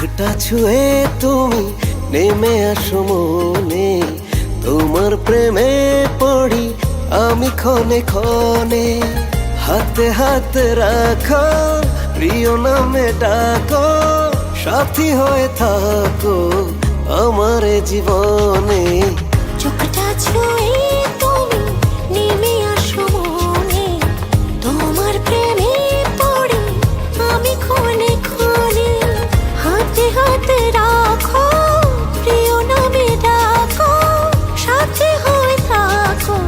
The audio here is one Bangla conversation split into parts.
চোখটা ছুঁয়ে তুমি নেমে আসো মনে, তোমার প্রেমে পড়ি আমি ক্ষণে ক্ষণে। হাতে হাতে রাখো, প্রিয় নামে ডাকো, সাথী হয়ে থাকো আমার জীবনে। চোখটা ছুঁয়ে তুমি নেমে আসো মনে, তোমার প্রেমে পড়ে আমি ক্ষণে ক্ষণে। হাতে হাতে রাখো, প্রিয় নামে ডাকো, সাথী হয়ে থাকো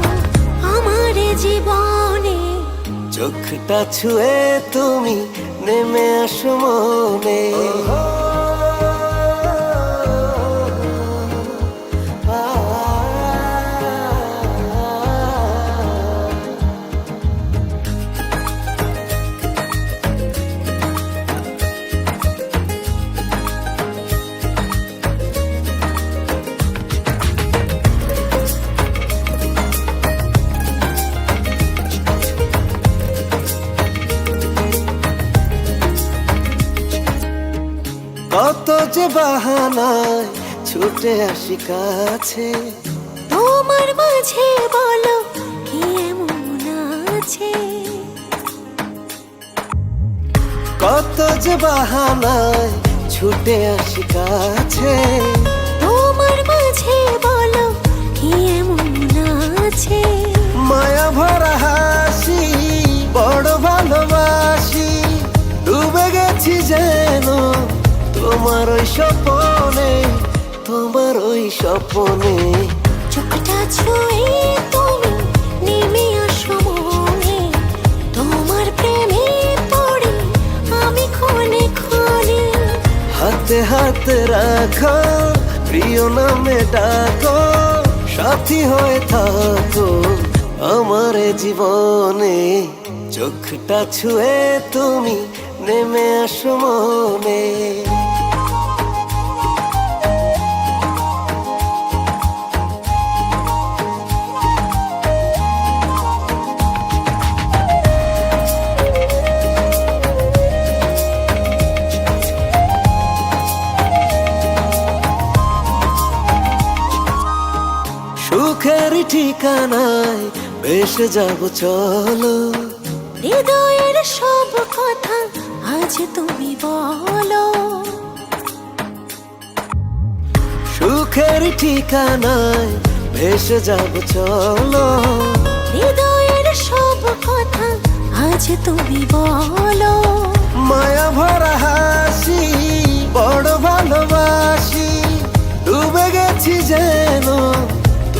আমার জীবনে। চোখটা ছুঁয়ে তুমি নেমে আসো মনে। কত যে বাহানায় ছুটে আসি কাছে, তোমার মাঝে বলো কি এমন আছে। কত যে বাহানায় ছুটে আসি কাছে, তোমার মাঝে বলো কি এমন আছে। মায়া ভরা হাসি বড় ভালোবাসি, ডুবে গেছি যেন তোমার ওই স্বপনে, তোমার ওই স্বপনে। চোখটা ছুঁয়ে তুমি নেমে আসো মনে, তোমার প্রেমে পড়ে আমি ক্ষণে ক্ষণে। হাতে হাতে রাখো, প্রিয় নামে ডাকো, সাথী হয়ে থাকো আমার জীবনে। চোখটা ছুঁয়ে তুমি নেমে আসো মনে। সুখের ঠিকানায় ভেসে যাব চলো, হৃদয়ের সব কথা আজ তুমি বলো। সুখের ঠিকানায় ভেসে যাব চলো, হৃদয়ের সব কথা আজ তুমি বলো। মায়া ভরা হাসি বড় ভালোবাসি, ডুবে গেছি যেন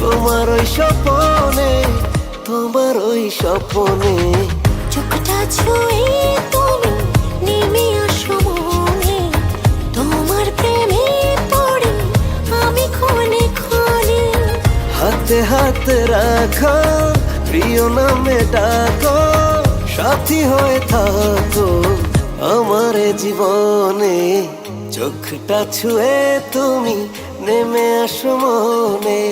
তোমার ওই স্বপনে, তোমার ওই স্বপনে। চোখটা ছুঁয়ে তুমি নেমে আসো মনে, তোমার প্রেমে পড়ে আমি ক্ষণে ক্ষণে। হাতে হাতে রাখো, প্রিয় নামে ডাকো, সাথী হয়ে থাকো আমার জীবনে। চোখটা ছুঁয়ে তুমি নেমে আসো মনে।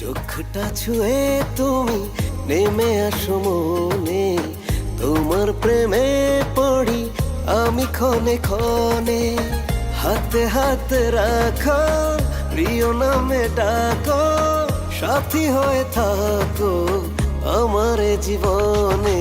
চোখটা ছুঁয়ে তুমি নেমে আসো মনে, তোমার প্রেমে পড়ি আমি ক্ষণে ক্ষণে। হাতে হাতে রাখো, প্রিয় নামে ডাকো, সাথী হয়ে থাকো আমার জীবনে।